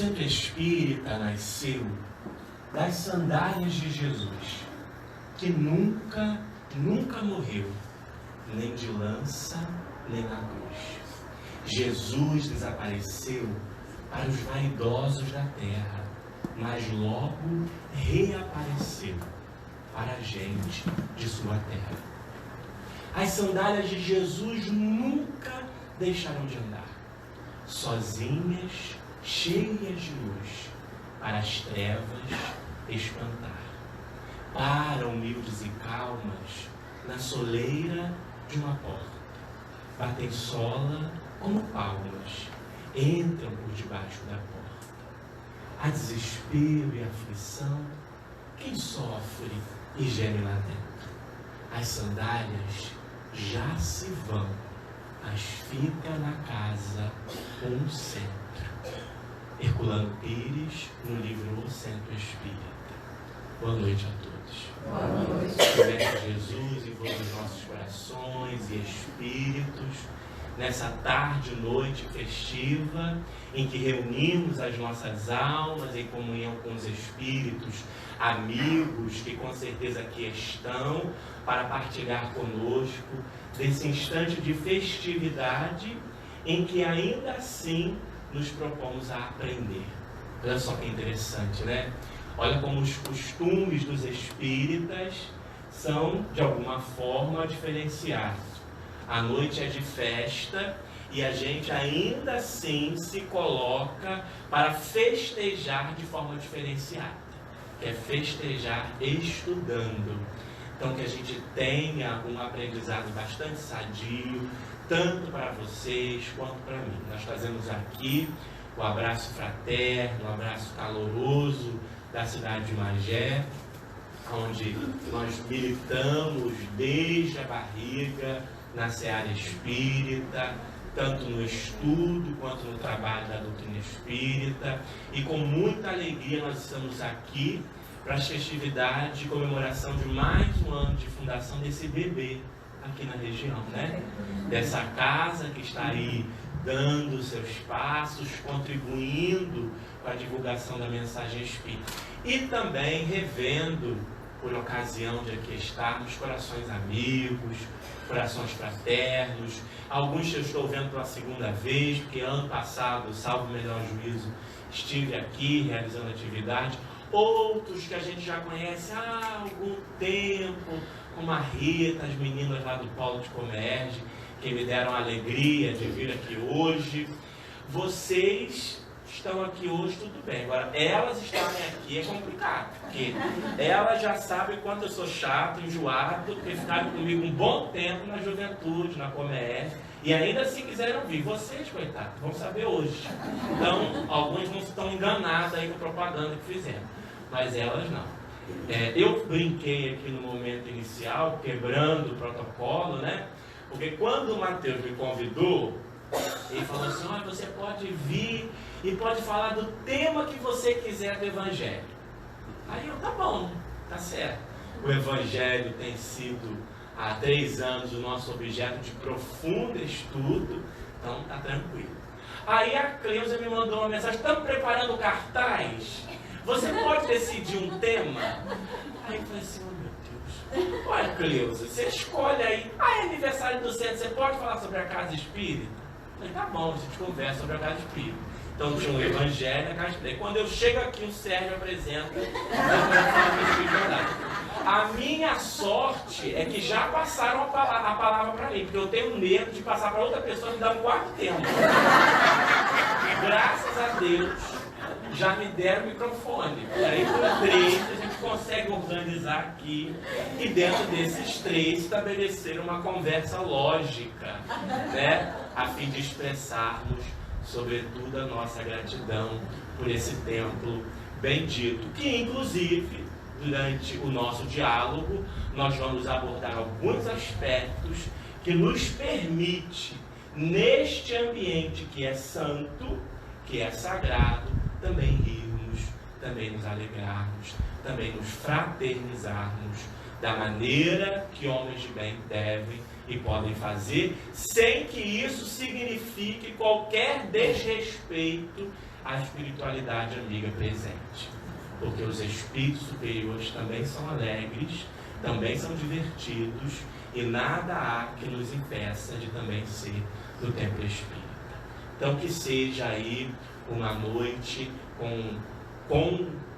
centro espírita nasceu das sandálias de Jesus, que nunca morreu, nem de lança, nem na cruz. Jesus desapareceu para os vaidosos da terra, mas logo reapareceu para a gente de sua terra. As sandálias de Jesus nunca deixaram de andar, sozinhas, cheias de luz, para as trevas espantar. Para humildes e calmas na soleira de uma porta, batem sola como palmas, entram por debaixo da porta. Há desespero e aflição, quem sofre e geme lá dentro? As sandálias já se vão, mas fica na casa um centro. Herculano Pires, no livro O Centro Espírita. Boa noite a todos. Boa noite. Que o Mestre Jesus envolva os nossos corações e espíritos nessa tarde, noite festiva, em que reunimos as nossas almas em comunhão com os espíritos, amigos que com certeza aqui estão, para partilhar conosco desse instante de festividade em que ainda assim nos propomos a aprender. Olha só que interessante, né? Olha como os costumes dos espíritas são, de alguma forma, diferenciados. A noite é de festa e a gente ainda assim se coloca para festejar de forma diferenciada, que é festejar estudando. Então, que a gente tenha um aprendizado bastante sadio, tanto para vocês quanto para mim. Nós fazemos aqui o abraço fraterno, o abraço caloroso da cidade de Magé, onde nós militamos desde a barriga na seara espírita, tanto no estudo quanto no trabalho da doutrina espírita, e com muita alegria nós estamos aqui para as festividades de comemoração de mais um ano de fundação desse bebê aqui na região, né? Dessa casa que está aí dando seus passos, contribuindo com a divulgação da mensagem espírita. E também revendo, por ocasião de aqui estarmos, corações amigos, corações fraternos, alguns que eu estou vendo pela segunda vez, porque ano passado, salvo o melhor juízo, estive aqui realizando atividade, outros que a gente já conhece há algum tempo, como a Rita, as meninas lá do Polo de Comerge, que me deram a alegria de vir aqui hoje. Vocês estão aqui hoje, tudo bem. Agora, elas estarem aqui é complicado, porque elas já sabem quanto eu sou chato, enjoado, porque ficaram comigo um bom tempo na juventude, na Comerge, e ainda assim quiseram vir. Vocês, coitados, vão saber hoje. Então, alguns não estão enganados aí com a propaganda que fizemos, mas elas não. Eu brinquei aqui no momento inicial, quebrando o protocolo, né? Porque quando o Mateus me convidou, ele falou assim: olha, você pode vir e pode falar do tema que você quiser do Evangelho. Aí eu, tá bom, tá certo. O Evangelho tem sido há 3 anos o nosso objeto de profundo estudo, então tá tranquilo. Aí a Cleusa me mandou uma mensagem: estamos preparando o cartaz? Você pode decidir um tema? Aí eu falei assim: oh meu Deus, olha Cleusa, você escolhe aí. É aniversário do centro, você pode falar sobre a casa espírita? Eu falei: tá bom, a gente conversa sobre a casa espírita. Então tinha um evangelho, a casa espírita. Quando eu chego aqui, o Sérgio apresenta a minha sorte é que já passaram a palavra para mim, porque eu tenho medo de passar para outra pessoa e me dar um quarto tempo. Graças a Deus, já me deram o microfone. Aí por 3 a gente consegue organizar aqui e dentro desses 3 estabelecer uma conversa lógica, né? A fim de expressarmos, sobretudo, a nossa gratidão por esse templo bendito, que inclusive, durante o nosso diálogo, nós vamos abordar alguns aspectos que nos permite, neste ambiente que é santo, que é sagrado, também rirmos, também nos alegrarmos, também nos fraternizarmos da maneira que homens de bem devem e podem fazer, sem que isso signifique qualquer desrespeito a espiritualidade amiga presente. Porque os espíritos superiores também são alegres, também são divertidos, e nada há que nos impeça de também ser do templo espírita. Então que seja aí uma noite com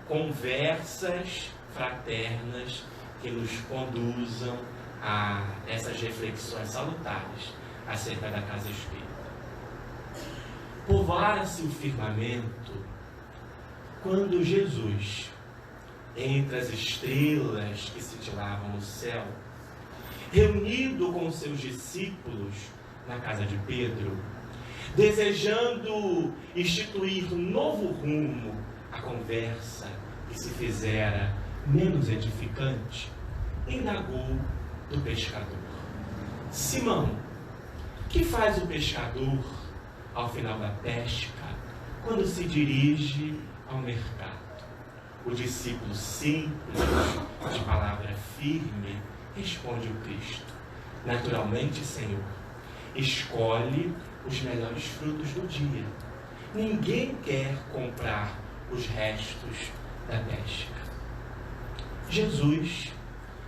conversas fraternas que nos conduzam a essas reflexões salutares acerca da casa espírita. Povoara-se o firmamento quando Jesus, entre as estrelas que cintilavam no céu, reunido com seus discípulos na casa de Pedro, desejando instituir novo rumo à conversa que se fizera menos edificante, indagou do pescador: Simão, que faz o pescador ao final da pesca quando se dirige ao mercado? O discípulo simples, de palavra firme, responde o Cristo: naturalmente, Senhor, escolhe os melhores frutos do dia. Ninguém quer comprar os restos da pesca. Jesus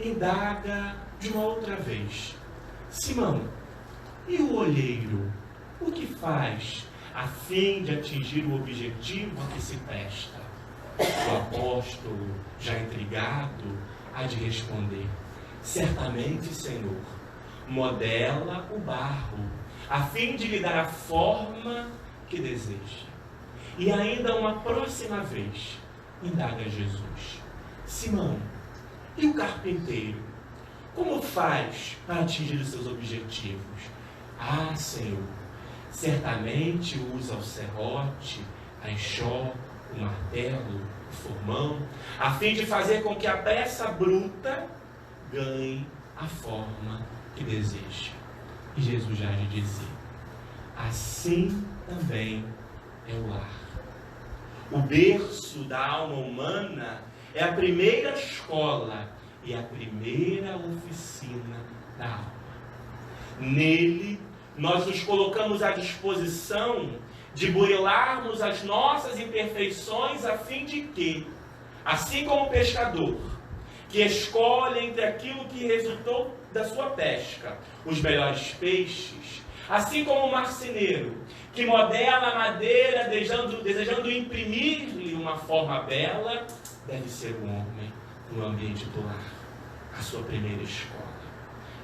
indaga de uma outra vez: Simão, e o olheiro, o que faz a fim de atingir o objetivo a que se presta? O apóstolo, já intrigado, há de responder: certamente, Senhor, modela o barro, a fim de lhe dar a forma que deseja. E ainda uma próxima vez, indaga Jesus: Simão, e o carpinteiro, como faz para atingir os seus objetivos? Ah, Senhor, certamente usa o serrote, a enxó, o martelo, o formão, a fim de fazer com que a peça bruta ganhe a forma que deseja. E Jesus já lhe dizia: assim também é o lar. O berço da alma humana é a primeira escola e a primeira oficina da alma. Nele, nós nos colocamos à disposição de burilarmos as nossas imperfeições a fim de que, assim como o pescador, que escolhe entre aquilo que resultou da sua pesca os melhores peixes, assim como o marceneiro, que modela a madeira desejando imprimir-lhe uma forma bela, deve ser o homem no ambiente do lar, a sua primeira escola.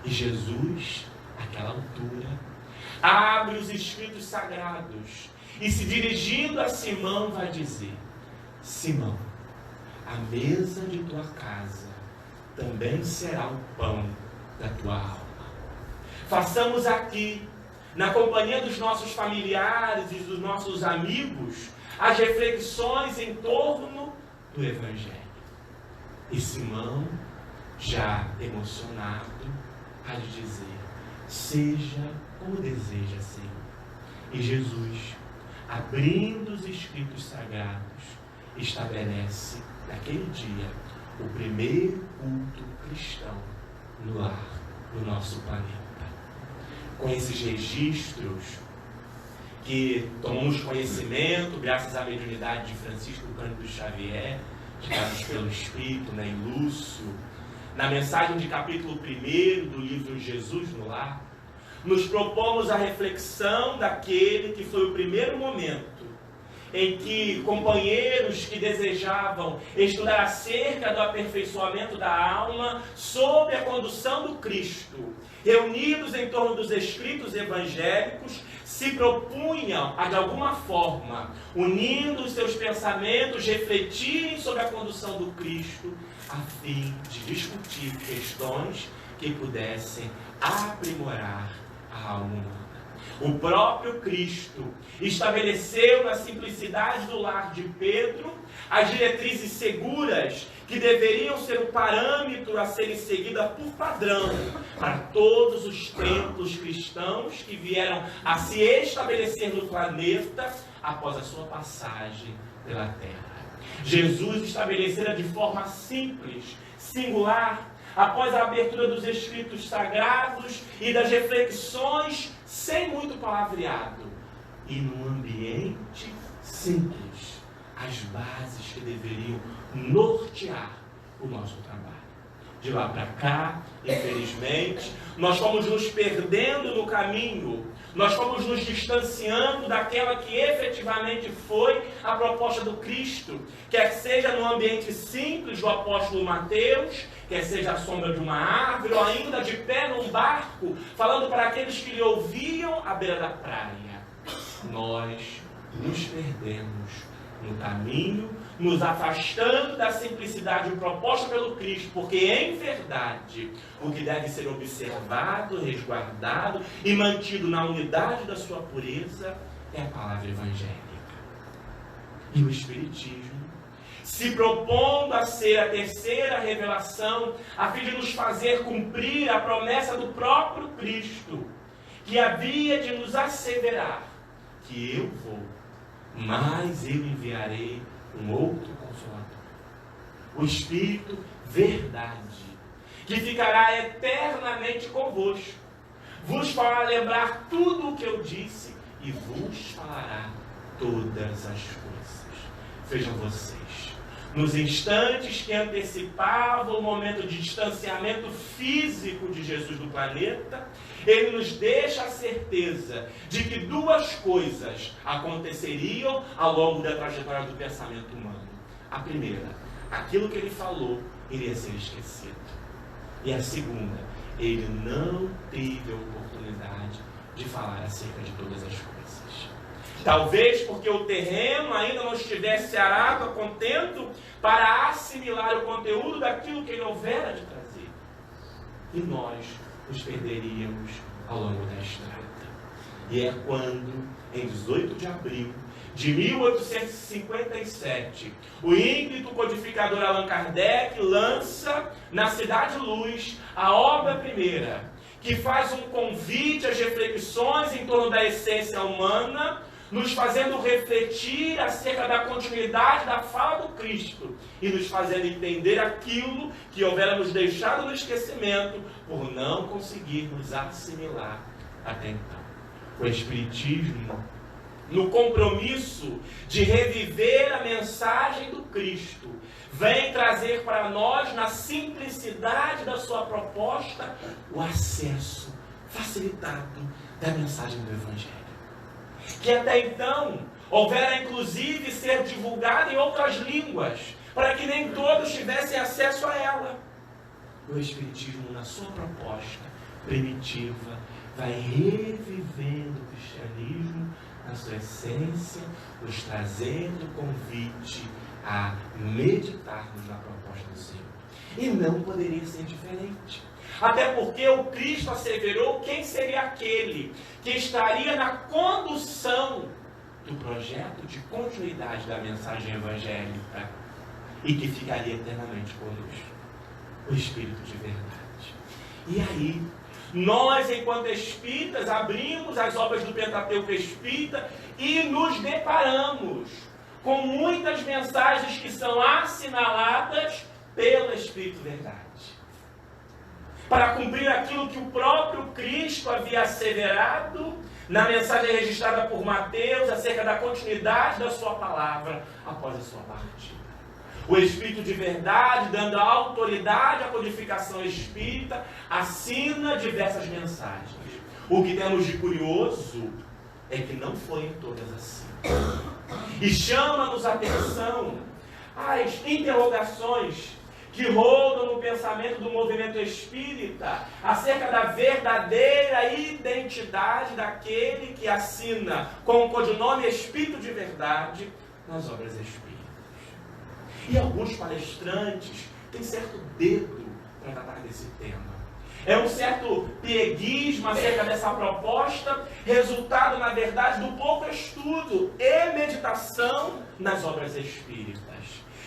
E Jesus, àquela altura, abre os escritos sagrados e, se dirigindo a Simão, vai dizer: Simão, a mesa de tua casa também será o pão da tua alma. Façamos aqui, na companhia dos nossos familiares e dos nossos amigos, as reflexões em torno do Evangelho. E Simão, já emocionado, há de dizer: seja como deseja, Senhor. E Jesus, abrindo os escritos sagrados, estabelece naquele dia o primeiro culto cristão no lar do nosso planeta. Com esses registros que tomamos conhecimento, graças à mediunidade de Francisco Cândido Xavier, ditados pelo Espírito, em Lúcio, na mensagem de capítulo 1 do livro Jesus no Lar, nos propomos a reflexão daquele que foi o primeiro momento em que companheiros que desejavam estudar acerca do aperfeiçoamento da alma sob a condução do Cristo, reunidos em torno dos escritos evangélicos, se propunham a, de alguma forma, unindo os seus pensamentos, refletirem sobre a condução do Cristo, a fim de discutir questões que pudessem aprimorar a alma humana. O próprio Cristo estabeleceu na simplicidade do lar de Pedro as diretrizes seguras que deveriam ser o parâmetro a serem seguidas por padrão para todos os templos cristãos que vieram a se estabelecer no planeta após a sua passagem pela terra. Jesus estabelecera de forma simples, singular, após a abertura dos escritos sagrados e das reflexões sem muito palavreado, e num ambiente simples as bases que deveriam nortear o nosso trabalho. De lá para cá, infelizmente, nós fomos nos perdendo no caminho, nós fomos nos distanciando daquela que efetivamente foi a proposta do Cristo, quer seja no ambiente simples do apóstolo Mateus, quer seja à sombra de uma árvore, ou ainda de pé num barco, falando para aqueles que lhe ouviam à beira da praia. Nós nos perdemos no caminho, nos afastando da simplicidade proposta pelo Cristo, porque em verdade o que deve ser observado, resguardado e mantido na unidade da sua pureza é a palavra evangélica. E o Espiritismo, se propondo a ser a terceira revelação, a fim de nos fazer cumprir a promessa do próprio Cristo, que havia de nos asseverar que eu vou, mas eu enviarei um outro Consolador, o Espírito Verdade, que ficará eternamente convosco, vos fará lembrar tudo o que eu disse e vos falará todas as coisas. Vejam vocês, nos instantes que antecipavam o momento de distanciamento físico de Jesus do planeta, ele nos deixa a certeza de que duas coisas aconteceriam ao longo da trajetória do pensamento humano. A primeira, aquilo que ele falou iria ser esquecido. E a segunda, ele não teve a oportunidade de falar acerca de todas as coisas. Talvez porque o terreno ainda não estivesse arado a contento para assimilar o conteúdo daquilo que ele houvera de trazer. E nós nos perderíamos ao longo da estrada. E é quando, em 18 de abril de 1857, o ínclito codificador Allan Kardec lança na Cidade Luz a obra primeira, que faz um convite às reflexões em torno da essência humana, nos fazendo refletir acerca da continuidade da fala do Cristo e nos fazendo entender aquilo que houvera nos deixado no esquecimento por não conseguirmos assimilar até então. O Espiritismo, no compromisso de reviver a mensagem do Cristo, vem trazer para nós, na simplicidade da sua proposta, o acesso facilitado da mensagem do Evangelho, que até então houvera inclusive ser divulgada em outras línguas, para que nem todos tivessem acesso a ela. O Espiritismo, na sua proposta primitiva, vai revivendo o cristianismo na sua essência, nos trazendo o convite a meditarmos na proposta do Senhor. E não poderia ser diferente. Até porque o Cristo asseverou quem seria aquele que estaria na condução do projeto de continuidade da mensagem evangélica e que ficaria eternamente conosco. O Espírito de verdade. E aí, nós, enquanto espíritas, abrimos as obras do Pentateuco Espírita e nos deparamos com muitas mensagens que são assinaladas pelo Espírito Verdade, para cumprir aquilo que o próprio Cristo havia asseverado na mensagem registrada por Mateus acerca da continuidade da sua palavra após a sua partida. O Espírito de Verdade, dando autoridade à codificação espírita, assina diversas mensagens. O que temos de curioso é que não foi em todas assim. E chama-nos a atenção as interrogações que rodam no pensamento do movimento espírita acerca da verdadeira identidade daquele que assina com o codinome Espírito de Verdade nas obras espíritas. E alguns palestrantes têm certo dedo para tratar desse tema. É um certo pieguismo acerca dessa proposta, resultado, na verdade, do pouco estudo e meditação nas obras espíritas.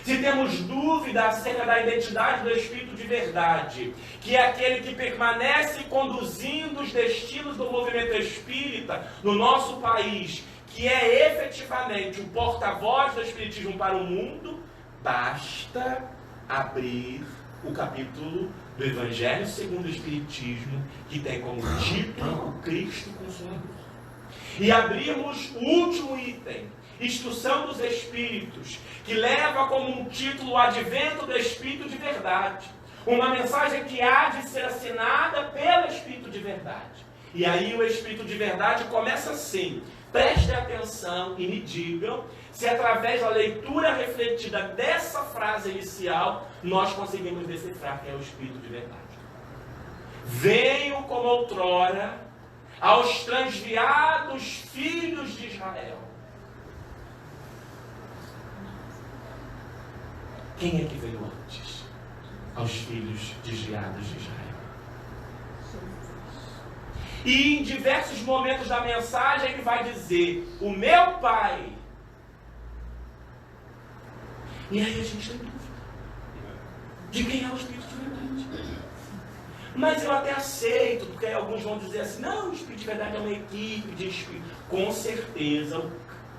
Se temos dúvida acerca da identidade do Espírito de Verdade, que é aquele que permanece conduzindo os destinos do movimento espírita no nosso país, que é efetivamente o porta-voz do Espiritismo para o mundo, basta abrir o capítulo do Evangelho segundo o Espiritismo, que tem como título o Cristo Consolador. e abrimos o último item, Instrução dos Espíritos, que leva como um título o Advento do Espírito de Verdade. Uma mensagem que há de ser assinada pelo Espírito de Verdade. E aí o Espírito de Verdade começa assim. Prestem atenção e me digam se através da leitura refletida dessa frase inicial, nós conseguimos decifrar quem é o Espírito de Verdade. Venho como outrora aos transviados filhos de Israel. Quem é que veio antes? Aos filhos desviados de Israel. E em diversos momentos da mensagem ele vai dizer, o meu Pai. E aí a gente tem dúvida de quem é o Espírito de Verdade. Mas eu até aceito, porque aí alguns vão dizer assim, não, o Espírito de Verdade é uma equipe de Espírito. Com certeza,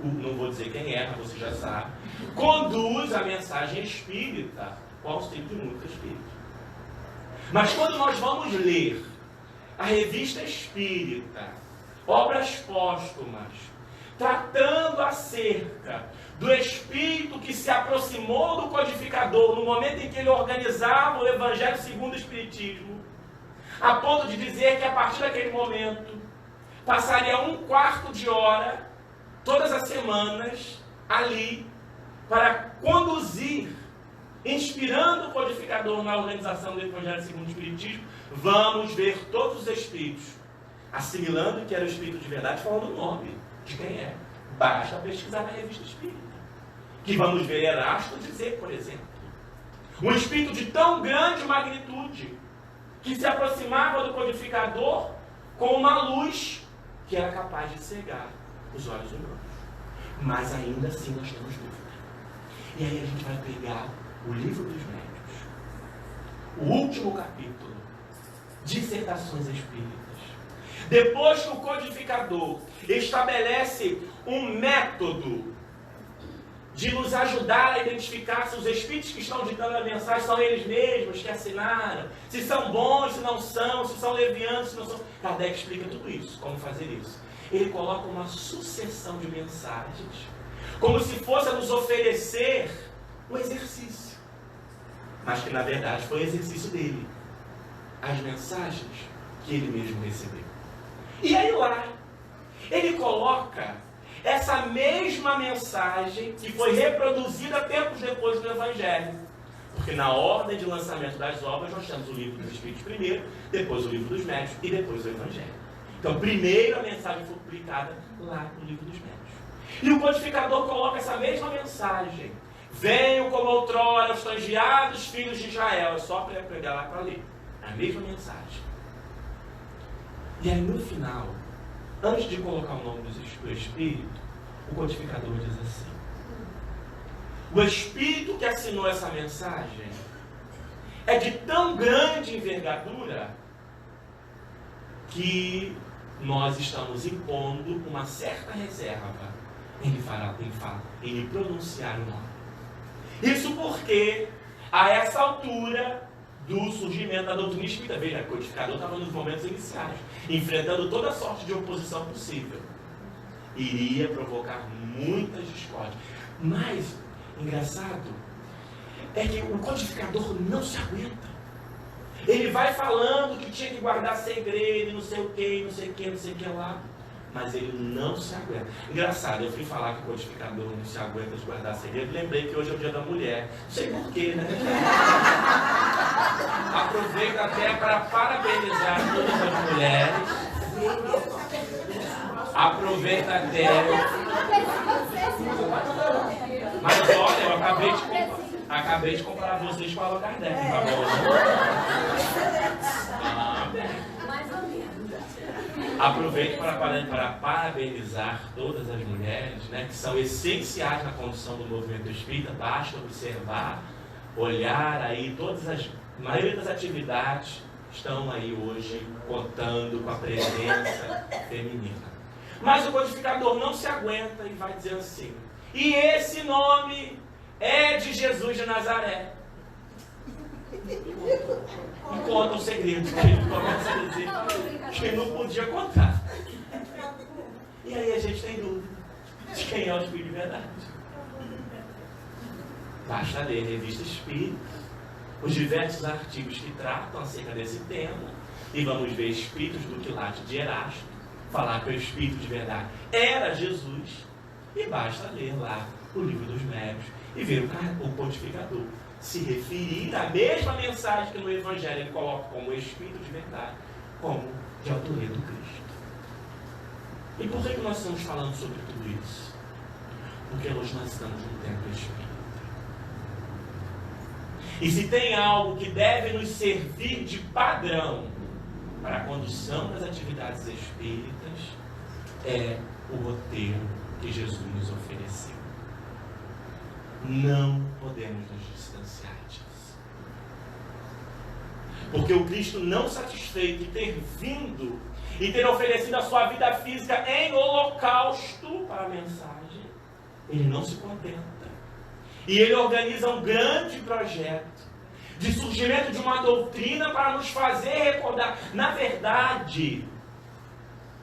não vou dizer quem é, mas você já sabe, conduz a mensagem espírita com auxílio de muitos espíritos. Mas quando nós vamos ler a revista espírita, obras póstumas, tratando acerca do espírito que se aproximou do codificador no momento em que ele organizava o Evangelho segundo o Espiritismo, a ponto de dizer que a partir daquele momento passaria 1/4 de hora todas as semanas ali para conduzir, inspirando o codificador na organização do Evangelho segundo o Espiritismo. Vamos ver todos os espíritos, assimilando que era o Espírito de Verdade, falando o nome de quem é. Basta pesquisar na revista espírita, que vamos ver Erasto dizer, por exemplo. Um espírito de tão grande magnitude, que se aproximava do codificador com uma luz que era capaz de cegar os olhos humanos. Mas ainda assim nós temos dúvida. E aí a gente vai pegar o Livro dos Médiuns, o último capítulo, Dissertações Espíritas. Depois que o codificador estabelece um método de nos ajudar a identificar se os espíritos que estão ditando a mensagem são eles mesmos que assinaram, se são bons, se não são, se são levianos, se não são. Kardec explica tudo isso, como fazer isso. Ele coloca uma sucessão de mensagens, como se fosse a nos oferecer um exercício, mas que na verdade foi o exercício dele, as mensagens que ele mesmo recebeu. E aí lá, ele coloca essa mesma mensagem que foi reproduzida tempos depois do Evangelho. Porque na ordem de lançamento das obras nós temos o Livro dos Espíritos primeiro, depois o Livro dos Médiuns e depois o Evangelho. Então primeiro a mensagem foi publicada lá no Livro dos Médiuns. E o codificador coloca essa mesma mensagem. Venham como outrora os transviados filhos de Israel. É só para pegar lá para ler. A mesma mensagem. E aí no final, antes de colocar o nome do Espírito, o codificador diz assim: o Espírito que assinou essa mensagem é de tão grande envergadura que nós estamos impondo uma certa reserva em lhe pronunciar o nome. Isso porque, a essa altura do surgimento da doutrina espírita, veja, o codificador estava nos momentos iniciais, enfrentando toda sorte de oposição possível. Iria provocar muitas discórdias. Mas, engraçado, é que o codificador não se aguenta. Ele vai falando que tinha que guardar segredo, não sei o que, não sei o que, não sei o que lá. Mas ele não se aguenta. Engraçado, eu fui falar que o codificador não se aguenta de guardar segredo. Lembrei que hoje é o dia da mulher. Não sei porquê, né? Aproveito até para parabenizar todas as mulheres. Aproveito até. Mas olha, eu acabei de comparar vocês com a Allan Kardec, tá bom? Mais ou menos. Aproveito para parabenizar todas as mulheres, né, que são essenciais na condução do movimento espírita. Basta observar, olhar aí, a maioria das atividades estão aí hoje contando com a presença feminina. Mas o codificador não se aguenta e vai dizer assim: e esse nome é de Jesus de Nazaré. E conta o segredo, que ele começa a dizer que não podia contar. E aí a gente tem dúvida de quem é o Espírito de verdade. Basta ler a Revista Espírita, os diversos artigos que tratam acerca desse tema, e vamos ver Espíritos do Quilate de Erasto, falar que o Espírito de verdade era Jesus, e basta ler lá o Livro dos Médiuns e ver o pontificador se referir à mesma mensagem que no Evangelho ele coloca como Espírito de verdade, como de autoria do Cristo. E por que nós estamos falando sobre tudo isso? Porque hoje nós estamos num tempo espírita. E se tem algo que deve nos servir de padrão para a condução das atividades espíritas, é o roteiro que Jesus nos ofereceu. Não podemos nos distanciar disso. Porque o Cristo, não satisfeito de ter vindo e ter oferecido a sua vida física em holocausto para a mensagem, ele não se contenta. E ele organiza um grande projeto de surgimento de uma doutrina para nos fazer recordar. Na verdade,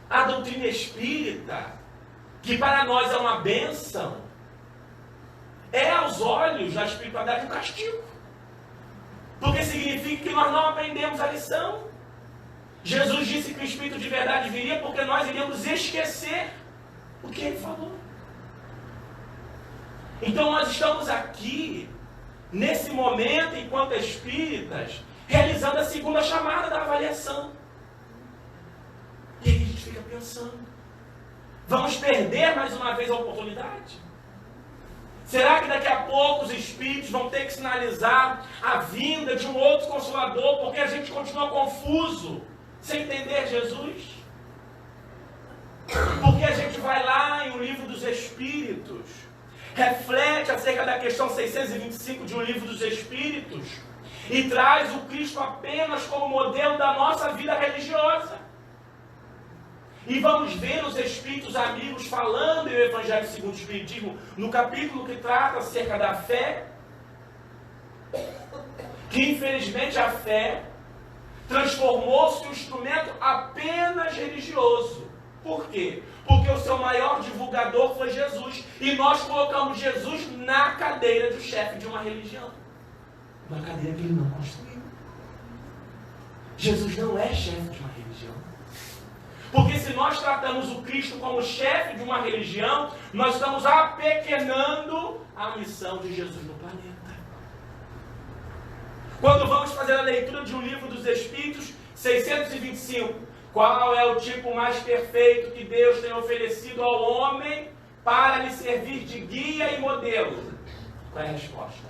a doutrina espírita, que para nós é uma bênção, é aos olhos da espiritualidade um castigo. Porque significa que nós não aprendemos a lição. Jesus disse que o Espírito de verdade viria porque nós iríamos esquecer o que ele falou. Então nós estamos aqui, nesse momento, enquanto espíritas, realizando a segunda chamada da avaliação. E aí a gente fica pensando, vamos perder mais uma vez a oportunidade? Será que daqui a pouco os espíritos vão ter que sinalizar a vinda de um outro Consolador, porque a gente continua confuso, sem entender Jesus? Porque a gente vai lá em O Livro dos Espíritos, reflete acerca da questão 625 de O Livro dos Espíritos, e traz o Cristo apenas como modelo da nossa vida religiosa. E vamos ver os Espíritos amigos falando em O Evangelho segundo o Espiritismo, no capítulo que trata acerca da fé, que infelizmente a fé transformou-se em um instrumento apenas religioso. Por quê? Porque o seu maior divulgador foi Jesus. E nós colocamos Jesus na cadeira do chefe de uma religião. Uma cadeira que ele não construiu. Jesus não é chefe de uma religião. Porque se nós tratamos o Cristo como chefe de uma religião, nós estamos apequenando a missão de Jesus no planeta. Quando vamos fazer a leitura de um Livro dos Espíritos, 625, qual é o tipo mais perfeito que Deus tem oferecido ao homem para lhe servir de guia e modelo? Qual é a resposta?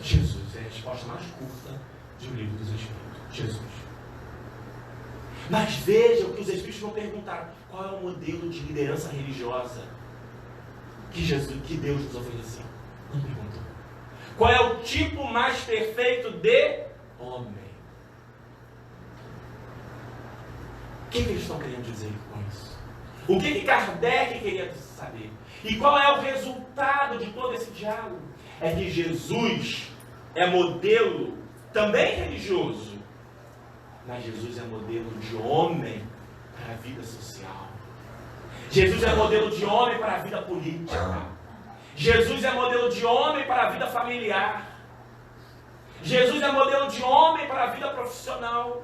Jesus. É a resposta mais curta de um Livro dos Espíritos. Jesus. Mas veja o que os Espíritos vão perguntar. Qual é o modelo de liderança religiosa que Deus nos ofereceu? Não perguntou. Qual é o tipo mais perfeito de homem? O que eles estão querendo dizer com isso? O que Kardec queria saber? E qual é o resultado de todo esse diálogo? É que Jesus é modelo também religioso, mas Jesus é modelo de homem para a vida social. Jesus é modelo de homem para a vida política. Jesus é modelo de homem para a vida familiar. Jesus é modelo de homem para a vida profissional.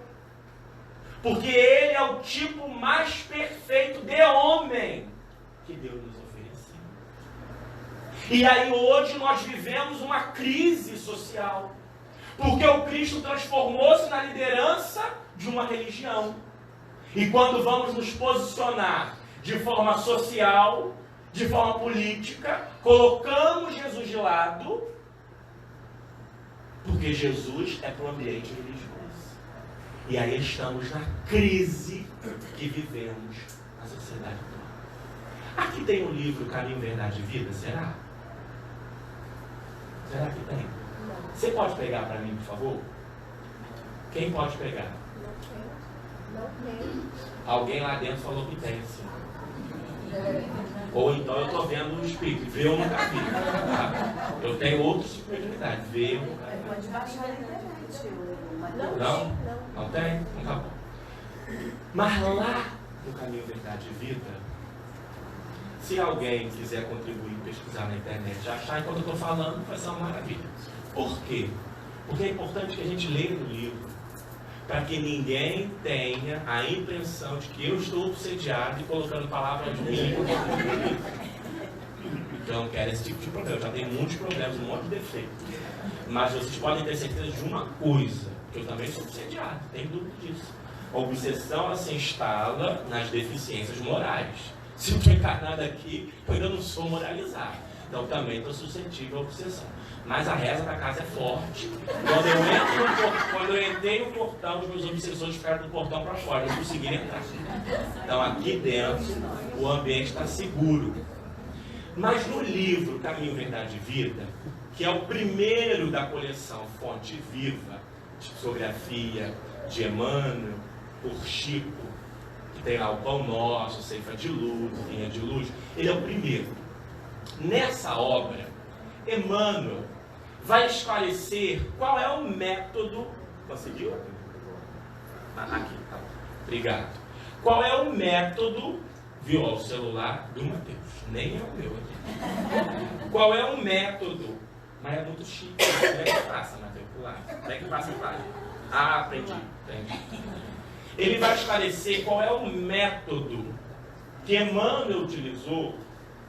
Porque ele é o tipo mais perfeito de homem que Deus nos ofereceu. E aí hoje nós vivemos uma crise social. Porque o Cristo transformou-se na liderança de uma religião. E quando vamos nos posicionar de forma social, de forma política, colocamos Jesus de lado, porque Jesus é para o ambiente religioso. E aí estamos na crise que vivemos na sociedade atual. Aqui tem um livro Caminho, Verdade e Vida, será? Será que tem? Você pode pegar para mim, por favor? Quem pode pegar? Não tem. Alguém lá dentro falou que tem, sim. Ou então eu estou vendo o Espírito. Ver eu nunca vi. Tá? Eu tenho outras oportunidades. Ver eu nunca vi. Pode baixar na internet. Não? Não tem? Então tá bom. Mas lá no Caminho, Verdade e Vida, se alguém quiser contribuir, pesquisar na internet, já achar enquanto eu estou falando, vai ser uma maravilha. Por quê? Porque é importante que a gente leia no livro, para que ninguém tenha a impressão de que eu estou obsediado e colocando palavras minhas. Eu não quero esse tipo de problema. Eu já tenho muitos problemas, um monte de defeitos. Mas vocês podem ter certeza de uma coisa, que eu também sou obsediado, não tenho dúvida disso. A obsessão, ela se instala nas deficiências morais. Se eu estou encarnado aqui, eu ainda não sou moralizado. Então também estou suscetível à obsessão. Mas a reza da casa é forte. Quando eu entrei no portão, os meus obsessores ficaram do portão para fora, não conseguiram entrar. Então aqui dentro, o ambiente está seguro. Mas no livro Caminho, Verdade e Vida, que é o primeiro da coleção Fonte Viva, psicografia de Emmanuel, por Chico, que tem lá o Pão Nosso, Ceifa de Luz, Vinha de Luz, ele é o primeiro. Nessa obra, Emmanuel vai esclarecer qual é o método. Conseguiu? Aqui, tá bom. Obrigado. Qual é o método, viu, ó, o celular do Mateus, nem é o meu aqui. Qual é o método? Mas é muito chique. Como é que passa, Mateus? Como é que passa a página? Ah, aprendi. Ele vai esclarecer qual é o método que Emmanuel utilizou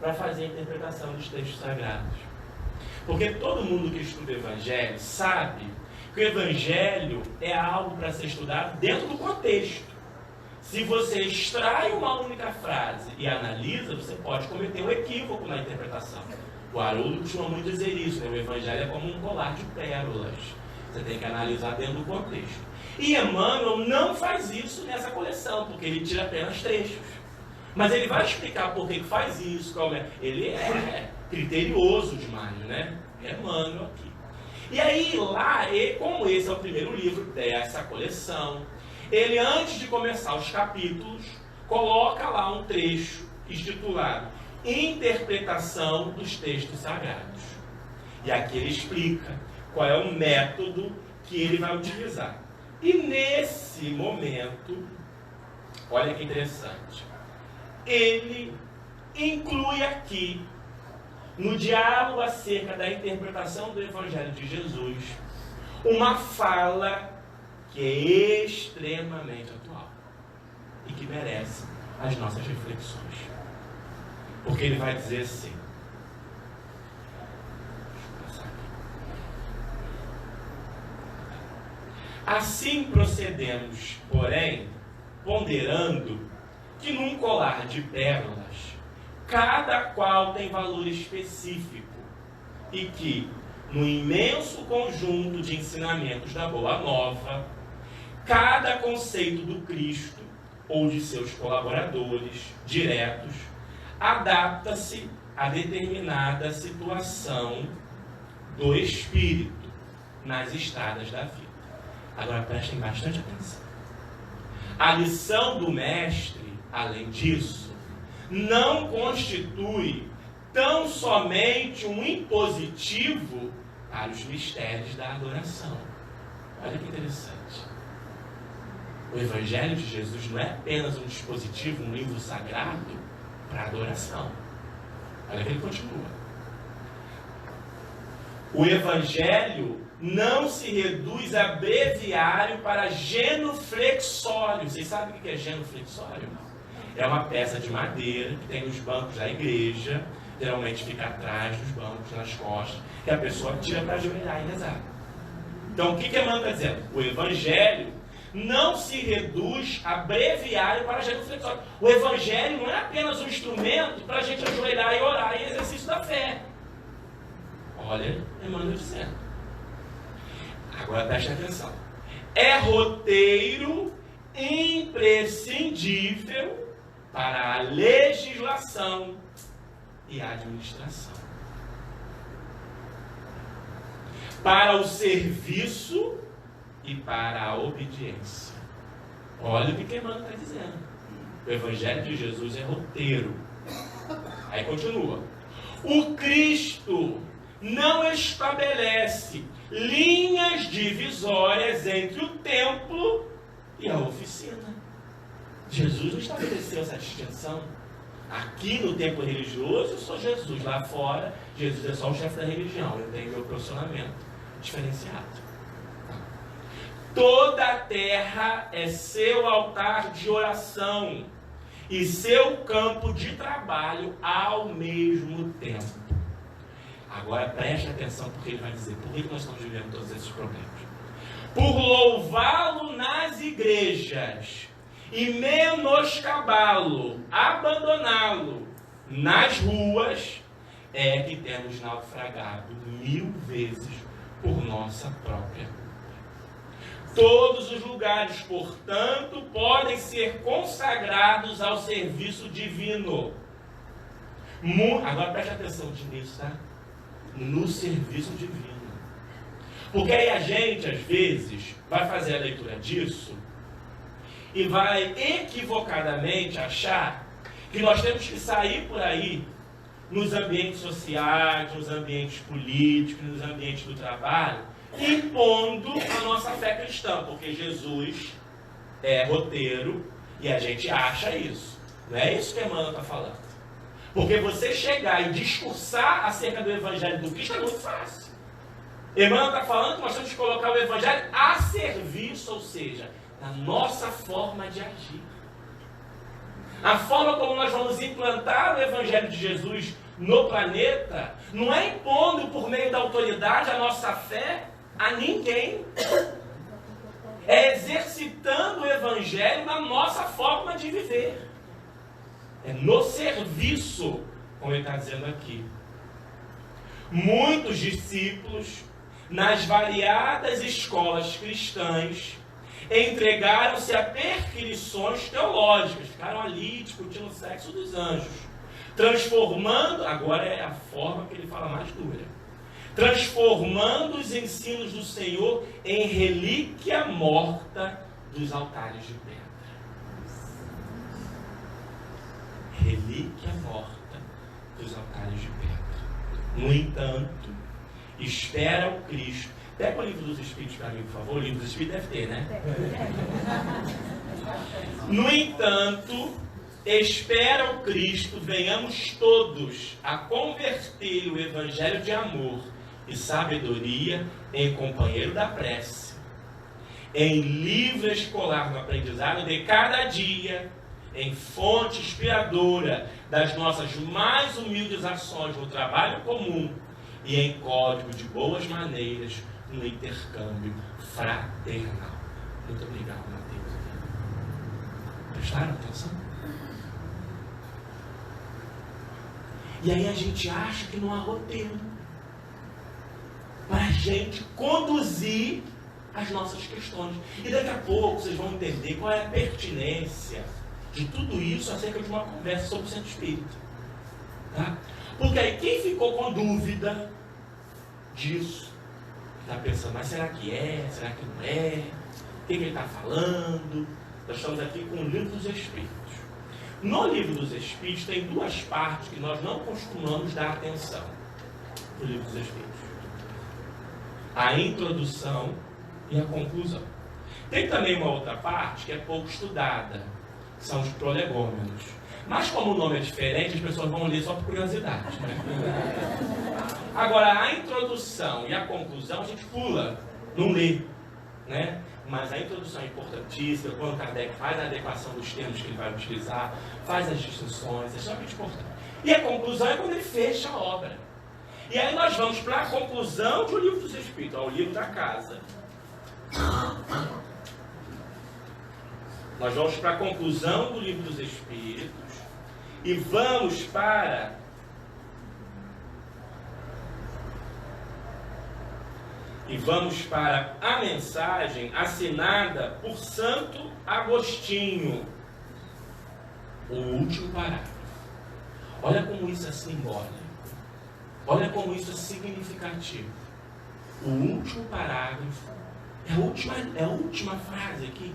para fazer a interpretação dos textos sagrados. Porque todo mundo que estuda o Evangelho sabe que o Evangelho é algo para ser estudado dentro do contexto. Se você extrai uma única frase e analisa, você pode cometer um equívoco na interpretação. O Haroldo costuma muito dizer isso, né? O Evangelho é como um colar de pérolas. Você tem que analisar dentro do contexto. E Emmanuel não faz isso nessa coleção, porque ele tira apenas trechos. Mas ele vai explicar por que faz isso, como é. Ele é criterioso demais, né? Emmanuel aqui. E aí lá, como esse é o primeiro livro dessa coleção, ele, antes de começar os capítulos, coloca lá um trecho intitulado Interpretação dos Textos Sagrados. E aqui ele explica qual é o método que ele vai utilizar. E nesse momento, olha que interessante, ele inclui aqui, no diálogo acerca da interpretação do Evangelho de Jesus, uma fala que é extremamente atual e que merece as nossas reflexões. Porque ele vai dizer assim, assim procedemos, porém, ponderando que num colar de pérolas, cada qual tem valor específico e que, no imenso conjunto de ensinamentos da Boa Nova, cada conceito do Cristo ou de seus colaboradores diretos adapta-se a determinada situação do espírito nas estradas da vida. Agora prestem bastante atenção. A lição do mestre, além disso, não constitui tão somente um impositivo para os mistérios da adoração. Olha que interessante. O Evangelho de Jesus não é apenas um dispositivo, um livro sagrado para a adoração. Olha que ele continua. O Evangelho não se reduz a breviário para genuflexório. Vocês sabem o que é genuflexório? É uma peça de madeira que tem nos bancos da igreja, geralmente fica atrás dos bancos, nas costas, que a pessoa tira para ajoelhar e rezar. Então, o que Emmanuel está dizendo? O Evangelho não se reduz a breviário para genuflexório. O Evangelho não é apenas um instrumento para a gente ajoelhar e orar em exercício da fé. Olha, Emmanuel dizendo. Agora preste atenção. É roteiro imprescindível para a legislação e a administração. Para o serviço e para a obediência. Olha o que Emmanuel está dizendo. O Evangelho de Jesus é roteiro. Aí continua. O Cristo não estabelece linhas divisórias entre o templo e a oficina. Jesus não estabeleceu essa distinção. Aqui no templo religioso eu sou Jesus, lá fora Jesus é só o chefe da religião, eu tenho meu posicionamento diferenciado. Toda a terra é seu altar de oração e seu campo de trabalho ao mesmo tempo. Agora preste atenção porque ele vai dizer, por que nós estamos vivendo todos esses problemas? Por louvá-lo nas igrejas e menoscabá-lo, abandoná-lo nas ruas, é que temos naufragado 1000 vezes por nossa própria culpa. Todos os lugares, portanto, podem ser consagrados ao serviço divino. Agora preste atenção nisso, tá? No serviço divino. Porque aí a gente, às vezes, vai fazer a leitura disso e vai equivocadamente achar que nós temos que sair por aí nos ambientes sociais, nos ambientes políticos, nos ambientes do trabalho, impondo a nossa fé cristã, porque Jesus é roteiro e a gente acha isso. Não é isso que Emmanuel está falando. Porque você chegar e discursar acerca do Evangelho do Cristo é muito fácil. Emmanuel está falando que nós temos que colocar o Evangelho a serviço, ou seja, na nossa forma de agir. A forma como nós vamos implantar o Evangelho de Jesus no planeta não é impondo por meio da autoridade a nossa fé a ninguém. É exercitando o Evangelho na nossa forma de viver. É no serviço, como ele está dizendo aqui. Muitos discípulos, nas variadas escolas cristãs, entregaram-se a perquisições teológicas, ficaram ali discutindo o sexo dos anjos, transformando, agora é a forma que ele fala mais dura, transformando os ensinos do Senhor em relíquia morta dos altares de pedra. Relíquia morta dos altares de pedra. No entanto, espera o Cristo. Pega o livro dos Espíritos para mim, por favor. O livro dos Espíritos deve ter, né? No entanto, espera o Cristo, venhamos todos a converter o Evangelho de amor e sabedoria em companheiro da prece, em livro escolar no aprendizado de cada dia, em fonte inspiradora das nossas mais humildes ações no trabalho comum e em código de boas maneiras no intercâmbio fraternal. Muito obrigado, Mateus. Prestaram atenção? E aí a gente acha que não há roteiro para a gente conduzir as nossas questões. E daqui a pouco vocês vão entender qual é a pertinência de tudo isso acerca de uma conversa sobre o centro espírita. Tá? Porque aí quem ficou com dúvida disso, está pensando, mas será que é? Será que não é? O que ele está falando? Nós estamos aqui com o Livro dos Espíritos. No Livro dos Espíritos tem duas partes que nós não costumamos dar atenção no Livro dos Espíritos. A introdução e a conclusão. Tem também uma outra parte que é pouco estudada, que são os prolegômenos. Mas como o nome é diferente, as pessoas vão ler só por curiosidade, né? Agora, a introdução e a conclusão a gente pula, não lê, né? Mas a introdução é importantíssima, quando Kardec faz a adequação dos termos que ele vai utilizar, faz as distinções, é extremamente importante. E a conclusão é quando ele fecha a obra. E aí nós vamos para a conclusão do Livro dos Espíritos, o livro da casa. Nós vamos para a conclusão do Livro dos Espíritos e vamos para a mensagem assinada por Santo Agostinho, o último parágrafo. Olha como isso é simbólico, olha como isso é significativo. O último parágrafo é a última frase aqui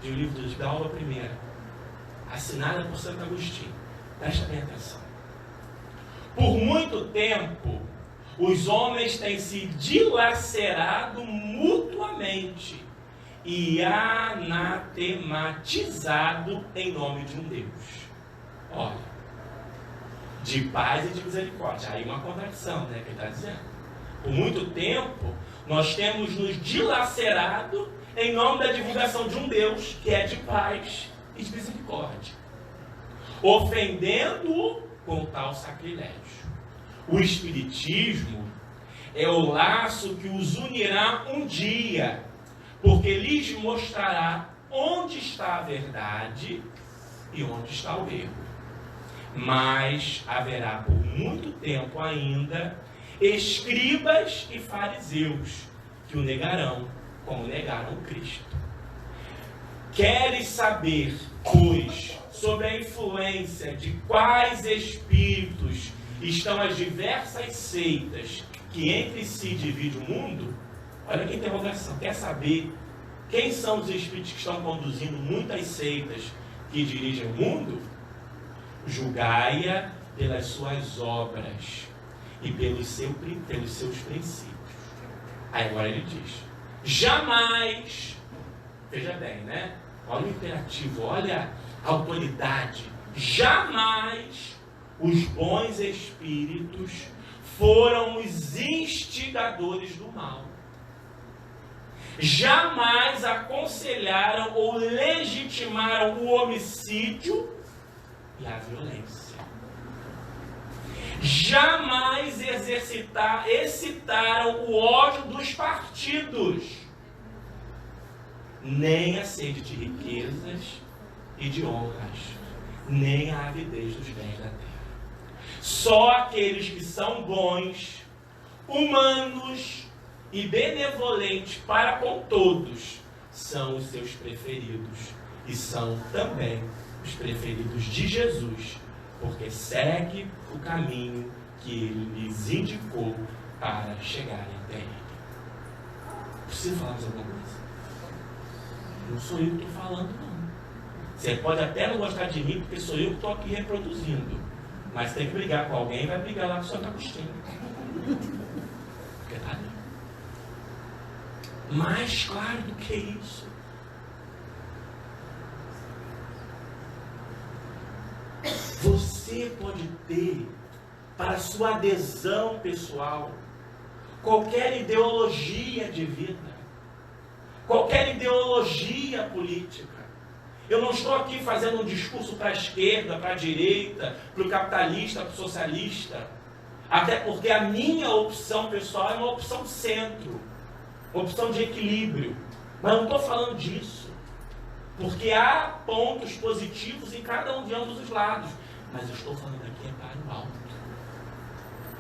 do livro da aula primeira, assinada por Santo Agostinho. Presta bem atenção. Por muito tempo, os homens têm se dilacerado mutuamente e anatematizado em nome de um Deus. Olha, de paz e de misericórdia. Aí uma contradição, né, que ele está dizendo. Por muito tempo, nós temos nos dilacerado em nome da divulgação de um Deus que é de paz e de misericórdia, ofendendo-o com tal sacrilégio. O Espiritismo é o laço que os unirá um dia, porque lhes mostrará onde está a verdade e onde está o erro. Mas haverá por muito tempo ainda escribas e fariseus que o negarão, como negaram Cristo. Queres saber, pois, sobre a influência de quais espíritos estão as diversas seitas que entre si dividem o mundo? Olha que interrogação. Quer saber quem são os espíritos que estão conduzindo muitas seitas que dirigem o mundo? Julgai-a pelas suas obras e pelos seus princípios. Aí agora ele diz: jamais, veja bem, né? Olha o imperativo, olha a autoridade. Jamais os bons espíritos foram os instigadores do mal. Jamais aconselharam ou legitimaram o homicídio e a violência. Jamais excitaram o ódio dos partidos, nem a sede de riquezas e de honras, nem a avidez dos bens da terra. Só aqueles que são bons, humanos e benevolentes para com todos são os seus preferidos, e são também os preferidos de Jesus, porque segue o caminho que ele lhes indicou para chegarem até ele. Preciso falar mais alguma coisa? Não sou eu que estou falando, não. Você pode até não gostar de mim, porque sou eu que estou aqui reproduzindo. Mas tem que brigar com alguém, vai brigar lá com o Santo Agostinho. Verdade? Mais claro do que isso. Você pode ter, para sua adesão pessoal, qualquer ideologia de vida, qualquer ideologia política. Eu não estou aqui fazendo um discurso para a esquerda, para a direita, para o capitalista, para o socialista. Até porque a minha opção pessoal é uma opção de centro, uma opção de equilíbrio. Mas não estou falando disso. Porque há pontos positivos em cada um de ambos os lados. Mas eu estou falando aqui para o alto.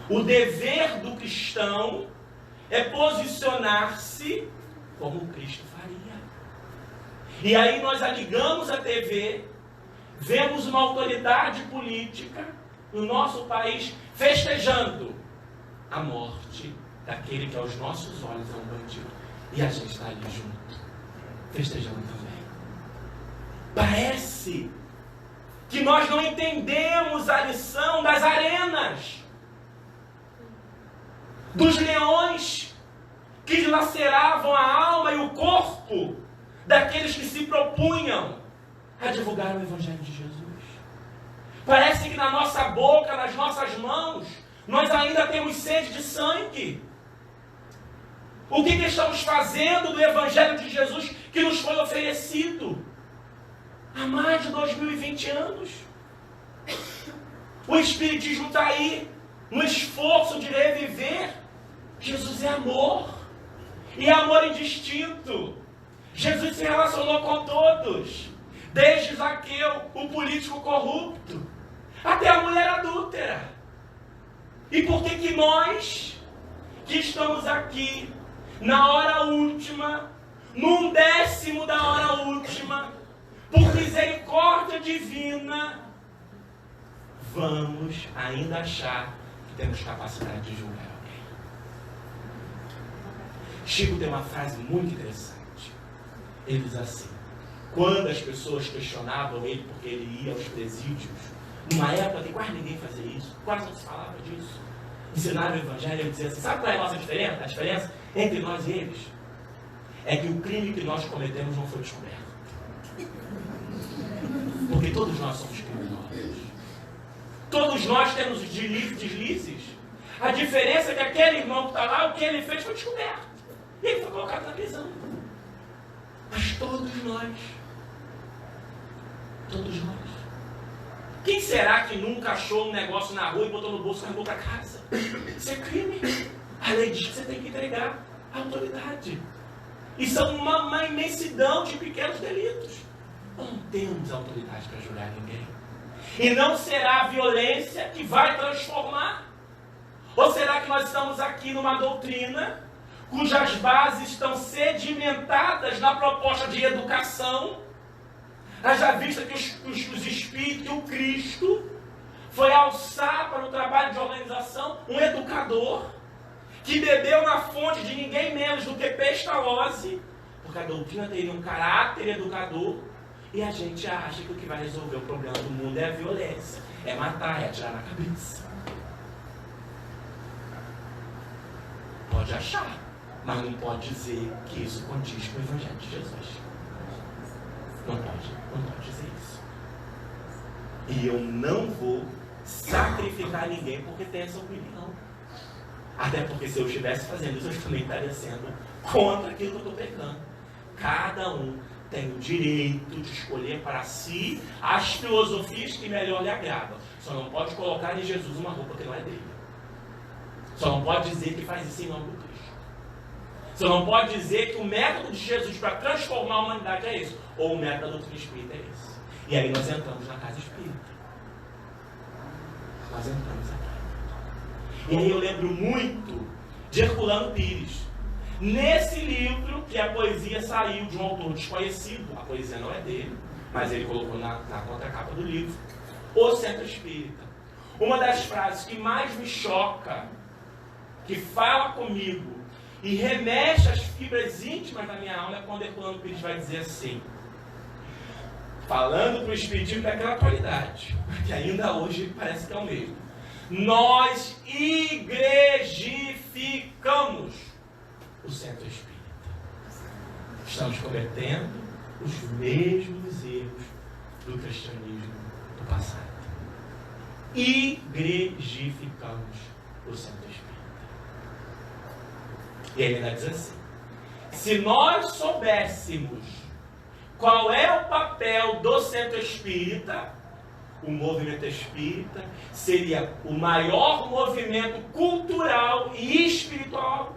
O dever do cristão é posicionar-se como Cristo faria. E aí nós ligamos a TV, vemos uma autoridade política no nosso país festejando a morte daquele que aos nossos olhos é um bandido. E a gente está ali junto, festejando também. Parece que nós não entendemos a lição das arenas, dos leões que dilaceravam a alma e o corpo daqueles que se propunham a divulgar o Evangelho de Jesus. Parece que na nossa boca, nas nossas mãos, nós ainda temos sede de sangue. O que estamos fazendo do Evangelho de Jesus que nos foi oferecido há mais de 2020 anos? O Espiritismo está aí, no esforço de reviver. Jesus é amor, e amor indistinto. Jesus se relacionou com todos, desde Zaqueu, o político corrupto, até a mulher adúltera. E por que nós, que estamos aqui, na hora última, num décimo da hora última, por misericórdia divina, vamos ainda achar que temos capacidade de julgar alguém? Chico tem uma frase muito interessante. Ele diz assim: quando as pessoas questionavam ele porque ele ia aos presídios, numa época que quase ninguém fazia isso, quase não se falava disso, ensinaram o Evangelho, ele dizia assim: sabe qual é a nossa diferença? A diferença entre nós e eles é que o crime que nós cometemos não foi descoberto. Porque todos nós somos criminosos. Todos nós temos deslizes. A diferença é que aquele irmão que está lá, o que ele fez foi descoberto. E ele foi colocado na prisão. Mas todos nós. Quem será que nunca achou um negócio na rua e botou no bolso e carregou para casa? Isso é crime. A lei diz que você tem que entregar à autoridade. E são uma imensidão de pequenos delitos. Não temos autoridade para julgar ninguém. E não será a violência que vai transformar. Ou será que nós estamos aqui numa doutrina cujas bases estão sedimentadas na proposta de educação? Haja vista que os Espíritos, que o Cristo foi alçar para o trabalho de organização um educador que bebeu na fonte de ninguém menos do que Pestalozzi, porque a doutrina teria um caráter educador, e a gente acha que o que vai resolver o problema do mundo é a violência, é matar, é atirar na cabeça. Pode achar, mas não pode dizer que isso condiz com o Evangelho de Jesus. Não pode dizer isso. E eu não vou sacrificar ninguém porque tem essa opinião. Até porque se eu estivesse fazendo isso, eu também estaria sendo contra aquilo que eu estou pregando. Cada um tem o direito de escolher para si as filosofias que melhor lhe agradam. Só não pode colocar em Jesus uma roupa que não é dele. Só não pode dizer que faz isso em nome do Cristo. Só não pode dizer que o método de Jesus para transformar a humanidade é esse. Ou o método da doutrina espírita é esse. E aí nós entramos na casa espírita. Nós entramos aqui. E aí eu lembro muito de Herculano Pires. Nesse livro, que a poesia saiu de um autor desconhecido, a poesia não é dele, mas ele colocou na contracapa do livro, O Centro Espírita. Uma das frases que mais me choca, que fala comigo e remexe às fibras íntimas da minha alma, é quando Herculano Pires vai dizer assim, falando para o Espiritismo daquela atualidade, que ainda hoje parece que é o mesmo. Nós igrejificamos o Centro Espírita. Estamos cometendo os mesmos erros do cristianismo do passado. Igrejificamos o Centro Espírita. E ele ainda diz assim, se nós soubéssemos qual é o papel do Centro Espírita, o movimento espírita seria o maior movimento cultural e espiritual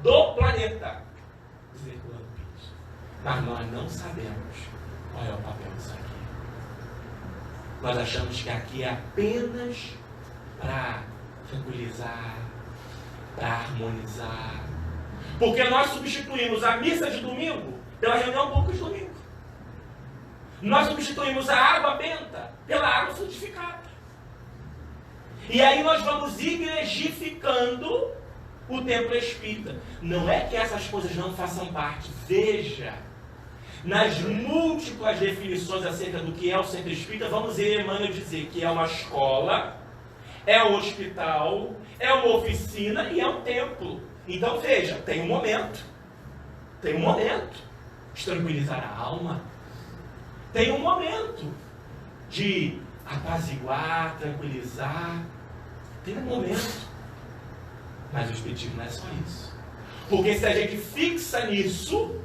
do planeta. Dizer Herculano Pires. Mas nós não sabemos qual é o papel disso aqui. Nós achamos que aqui é apenas para tranquilizar, para harmonizar. Porque nós substituímos a missa de domingo pela reunião pública de domingo. Nós substituímos a água benta pela água frutificada. E aí nós vamos igrejificando o templo espírita. Não é que essas coisas não façam parte. Veja, nas múltiplas definições acerca do que é o centro espírita, vamos ver Emmanuel dizer que é uma escola, é um hospital, é uma oficina e é um templo. Então veja, tem um momento de tranquilizar a alma. Tem um momento de apaziguar, tranquilizar. Tem um momento. Mas o Espiritismo não é só isso. Porque se a gente fixa nisso,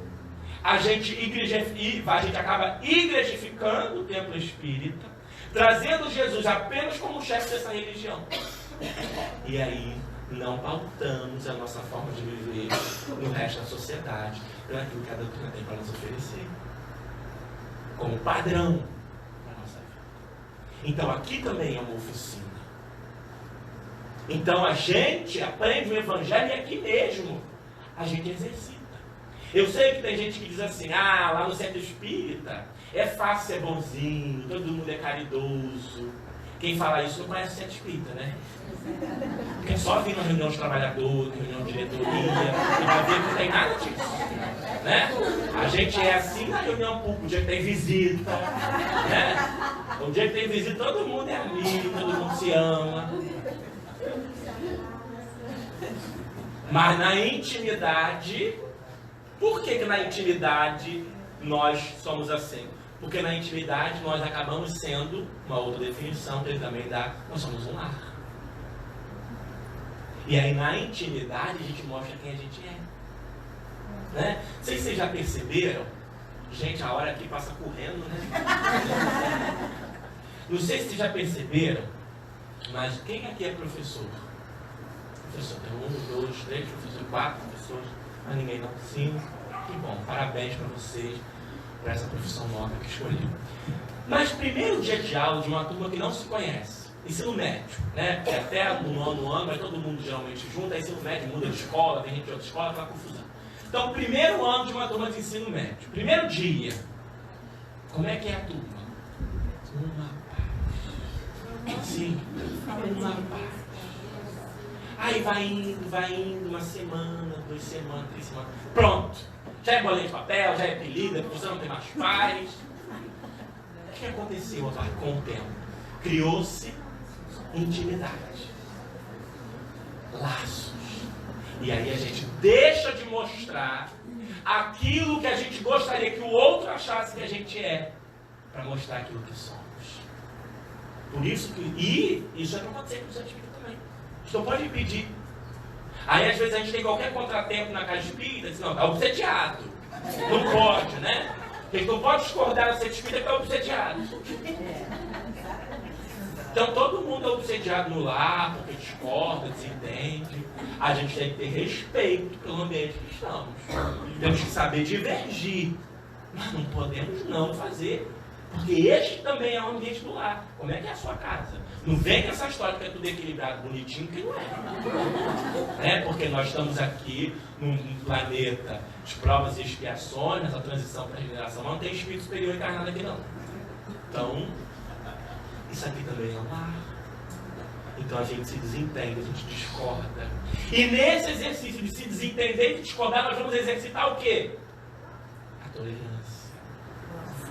a gente acaba igrejificando o templo espírita, trazendo Jesus apenas como chefe dessa religião. E aí não pautamos a nossa forma de viver no resto da sociedade, pelo aquilo que a doutrina tem para nos oferecer. Como padrão da nossa vida. Então aqui também é uma oficina. Então a gente aprende o Evangelho e aqui mesmo a gente exercita. Eu sei que tem gente que diz assim, lá no Centro Espírita é fácil ser bonzinho, todo mundo é caridoso. Quem fala isso não conhece o Centro Espírita, né? Porque é só vir na reunião de trabalhador, na reunião de diretoria, e vai ver que não tem nada disso. Né? A gente é assim na reunião pública, o dia que tem visita. Né? O dia que tem visita, todo mundo é amigo, todo mundo se ama. Mas na intimidade, Por que na intimidade nós somos assim? Porque na intimidade nós acabamos sendo, uma outra definição que ele também dá, nós somos um lar. E aí na intimidade a gente mostra quem a gente é. Né? Não sei se vocês já perceberam, gente, a hora aqui passa correndo, né? Não sei se vocês já perceberam, mas quem aqui é professor? Professor, tem 1, 2, 3, professor, 4 professores, mas ninguém não, 5. Que bom, parabéns para vocês, por essa profissão nova que escolheram. Mas primeiro dia de aula de uma turma que não se conhece, ensino médio, né? Porque até no nono ano, mas todo mundo geralmente junto, aí ensino médio muda de escola, tem gente de outra escola, aquela confusão. Então, primeiro ano de uma turma de ensino médio, primeiro dia, como é que é a turma? Uma paz. Sim, uma paz. Aí vai indo, uma semana, 2 semanas, 3 semanas. Pronto. Já é bolinha de papel, já é apelido, você não tem mais paz. O que aconteceu com o tempo? Criou-se intimidade. Laços. E aí a gente deixa de mostrar aquilo que a gente gostaria que o outro achasse que a gente é, para mostrar aquilo que somos. Por isso que... E isso é para acontecer com os espíritos também. A gente não pode impedir. Aí às vezes a gente tem qualquer contratempo na casa espírita, diz, não, está obsediado. Não pode, né? A gente não pode discordar do centro espírita que está obsediado. Então todo mundo é obsediado no lar, porque discorda, desentende. A gente tem que ter respeito pelo ambiente que estamos. Temos que saber divergir. Mas não podemos não fazer. Porque este também é o ambiente do lar. Como é que é a sua casa? Não vem com essa história que é tudo equilibrado, bonitinho, que não é. Porque nós estamos aqui num planeta de provas e expiações, nessa transição para a regeneração, mas não tem espírito superior encarnado aqui não. Então, isso aqui também é um lar. Então a gente se desentende, a gente discorda. E nesse exercício de se desentender e de discordar, nós vamos exercitar o quê? A tolerância,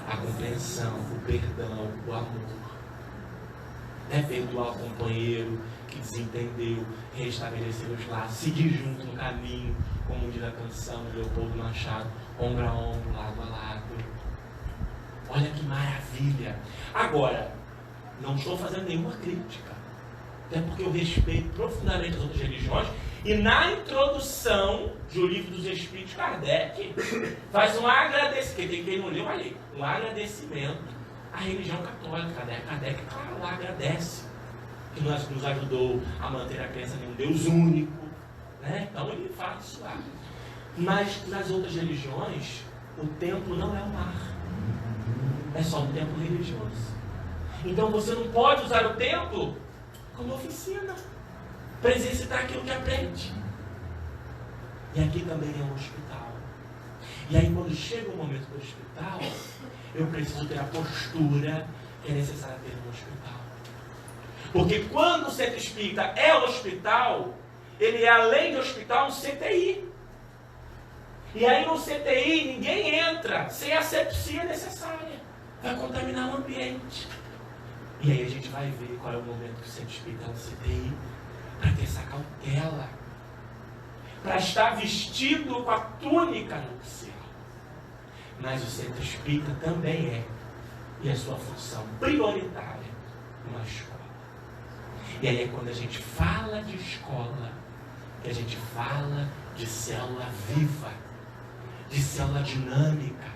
a compreensão, o perdão, o amor. Perdoar o companheiro que desentendeu, restabelecer os laços, seguir junto no caminho, como diz a canção de Leopoldo Machado, ombro a ombro, lado a lado. Olha que maravilha! Agora, não estou fazendo nenhuma crítica, até porque eu respeito profundamente as outras religiões, e na introdução do Livro dos Espíritos, Kardec faz um agradecimento, quem não leu, olha aí, um agradecimento à religião católica. Kardec, claro, lá agradece que nos ajudou a manter a crença em um Deus único, né? Então ele faz isso lá. Mas nas outras religiões, o templo não é um lar, é só um templo religioso. Então você não pode usar o templo como oficina para exercitar aquilo que aprende. E aqui também é um hospital. E aí quando chega o momento do hospital, eu preciso ter a postura que é necessária ter no hospital. Porque quando o centro espírita é um hospital, ele é além de hospital um CTI. E aí no CTI ninguém entra sem a asepsia necessária. Vai contaminar o ambiente. E aí a gente vai ver qual é o momento que o centro espírita é um CTI, para ter essa cautela, para estar vestido com a túnica nupcial. Mas o centro espírita também é, e a sua função prioritária, uma escola. E aí é quando a gente fala de escola, que a gente fala de célula viva, de célula dinâmica,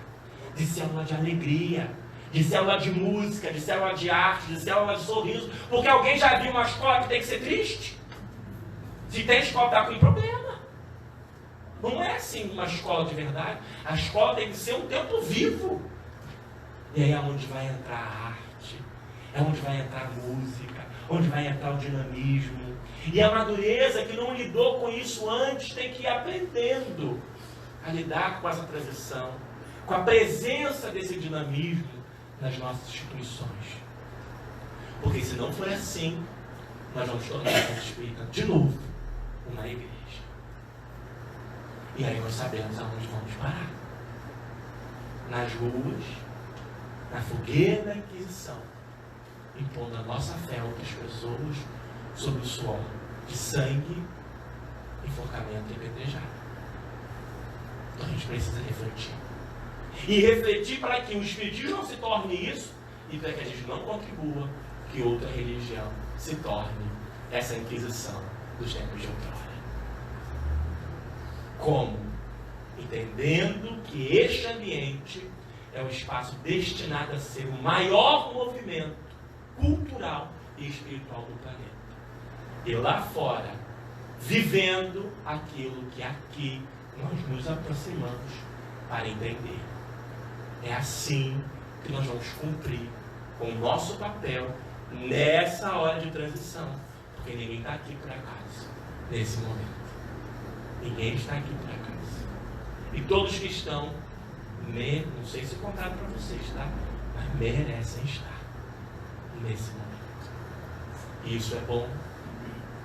de célula de alegria, de célula de música, de célula de arte, de célula de sorriso. Porque alguém já viu uma escola que tem que ser triste? Se tem escola, está com um problema. Não é assim uma escola de verdade. A escola tem que ser um templo vivo. E aí é onde vai entrar a arte, é onde vai entrar a música, onde vai entrar o dinamismo. E a madureza que não lidou com isso antes tem que ir aprendendo a lidar com essa transição, com a presença desse dinamismo nas nossas instituições. Porque se não for assim, nós vamos tornar a Centro Espírita de novo uma igreja. E aí nós sabemos aonde vamos parar. Nas ruas, na fogueira da Inquisição, impondo a nossa fé a outras pessoas sob o suor de sangue, enforcamento e apedrejada. Então a gente gente precisa refletir. E refletir para que o Espiritismo não se torne isso e para que a gente não contribua que outra religião se torne essa Inquisição dos tempos de outrora. Como? Entendendo que este ambiente é um espaço destinado a ser o maior movimento cultural e espiritual do planeta. E lá fora, vivendo aquilo que aqui nós nos aproximamos para entender. É assim que nós vamos cumprir com o nosso papel nessa hora de transição. Porque ninguém está aqui por acaso, nesse momento. Ninguém está aqui por acaso. E todos que estão, não sei se contaram para vocês, tá? Mas merecem estar nesse momento. E isso é bom.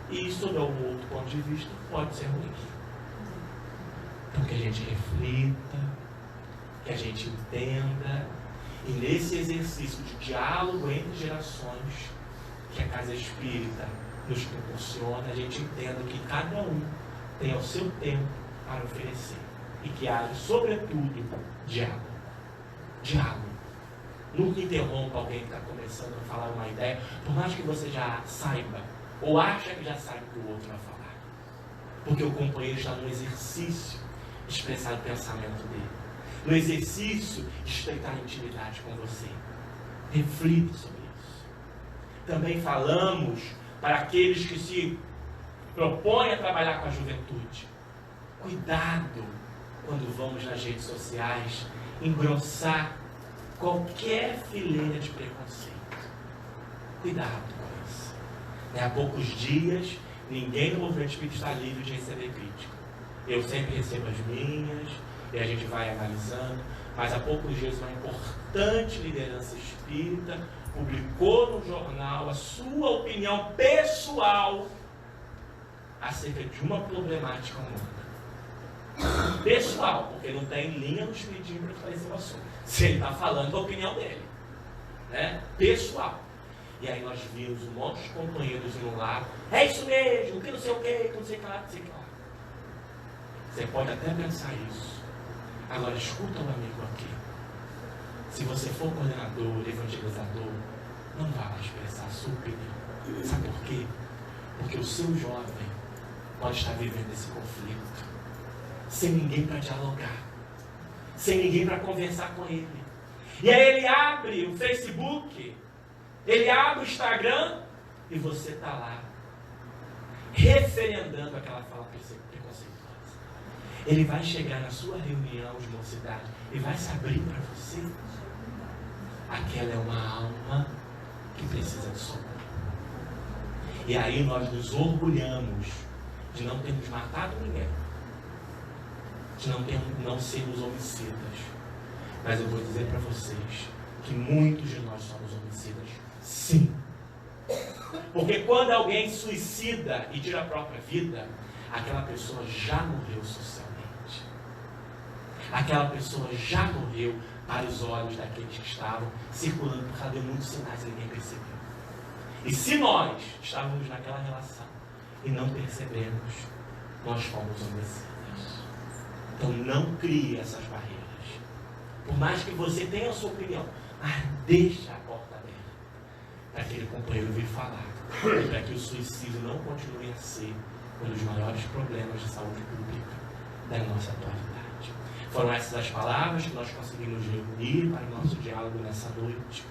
E isso, de algum outro ponto de vista, pode ser ruim. Então, que a gente reflita, que a gente entenda, e nesse exercício de diálogo entre gerações, que a Casa Espírita nos proporciona, a gente entenda que cada um tem o seu tempo para oferecer. E que haja, sobretudo, diálogo. Diálogo. Nunca interrompa alguém que está começando a falar uma ideia, por mais que você já saiba, ou acha que já sabe o que o outro vai falar. Porque o companheiro está no exercício de expressar o pensamento dele. No exercício de estreitar a intimidade com você. Reflita sobre isso. Também falamos para aqueles que se propõem a trabalhar com a juventude. Cuidado quando vamos nas redes sociais engrossar qualquer fileira de preconceito. Cuidado com isso. Há poucos dias, ninguém no movimento espírita está livre de receber crítica. Eu sempre recebo as minhas, e a gente vai analisando, mas há poucos dias uma importante liderança espírita publicou no jornal a sua opinião pessoal acerca de uma problemática humana. Pessoal, porque não tem linha no espiritismo para falar esse assunto. Se ele está falando a opinião dele. Né? Pessoal. E aí nós vimos um monte de companheiros no lado. É isso mesmo, que não sei o que, que não sei o que lá, não sei o que lá. Você pode até pensar isso. Agora escuta o amigo aqui. Se você for coordenador, evangelizador, não vá lá expressar a sua opinião. Sabe por quê? Porque o seu jovem pode estar vivendo esse conflito sem ninguém para dialogar, sem ninguém para conversar com ele. E aí ele abre o Facebook, ele abre o Instagram e você está lá referendando aquela fala preconceituosa. Ele vai chegar na sua reunião de mocidade e vai se abrir para você. Aquela é uma alma que precisa de socorro. E aí nós nos orgulhamos de não termos matado ninguém, de não sermos homicidas. Mas eu vou dizer para vocês que muitos de nós somos homicidas, sim. Porque quando alguém suicida e tira a própria vida, aquela pessoa já morreu socialmente. Aquela pessoa já morreu para os olhos daqueles que estavam circulando, porque ela deu muitos sinais e ninguém percebeu. E se nós estávamos naquela relação e não percebemos, nós fomos homicidas. Então não crie essas barreiras. Por mais que você tenha a sua opinião, mas deixa a porta aberta para aquele companheiro vir falar. E para que o suicídio não continue a ser um dos maiores problemas de saúde pública da nossa atualidade. Foram essas as palavras que nós conseguimos reunir para o nosso diálogo nessa noite.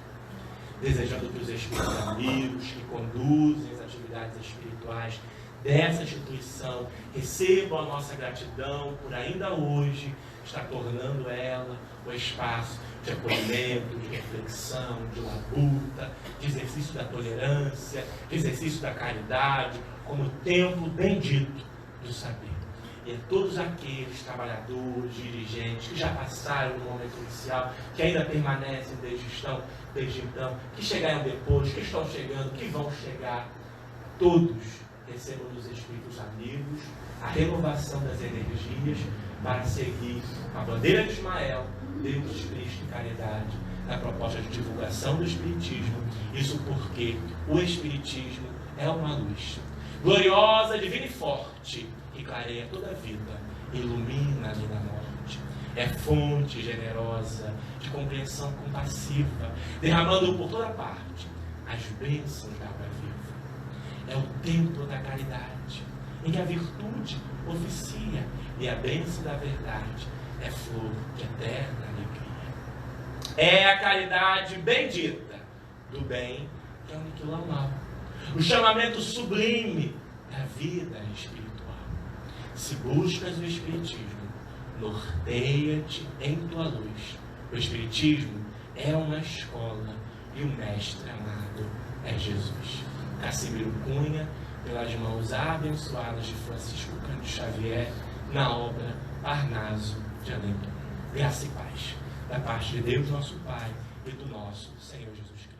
Desejando que os espíritos amigos que conduzem as atividades espirituais dessa instituição recebam a nossa gratidão por ainda hoje estar tornando ela o espaço de acolhimento, de reflexão, de labuta, de exercício da tolerância, de exercício da caridade, como templo bendito do saber. E a todos aqueles trabalhadores, dirigentes que já passaram no momento inicial, que ainda permanecem desde então, que chegaram depois, que estão chegando, que vão chegar, todos recebam dos Espíritos amigos a renovação das energias para seguir a bandeira de Ismael, Deus, Cristo e caridade, na proposta de divulgação do Espiritismo. Isso porque o Espiritismo é uma luz gloriosa, divina e forte, que clareia toda a vida, ilumina a vida na morte. É fonte generosa de compreensão compassiva, derramando por toda parte as bênçãos da água viva. É o templo da caridade, em que a virtude oficia e a bênção da verdade é flor de eterna alegria. É a caridade bendita do bem que aniquila o mal. O chamamento sublime da vida espiritual. Se buscas o Espiritismo, norteia-te em tua luz. O Espiritismo é uma escola e o mestre amado é Jesus. Cassimiro Cunha, pelas mãos abençoadas de Francisco Cândido Xavier, na obra Parnaso de Além. Graça e paz da parte de Deus, nosso Pai, e do nosso Senhor Jesus Cristo.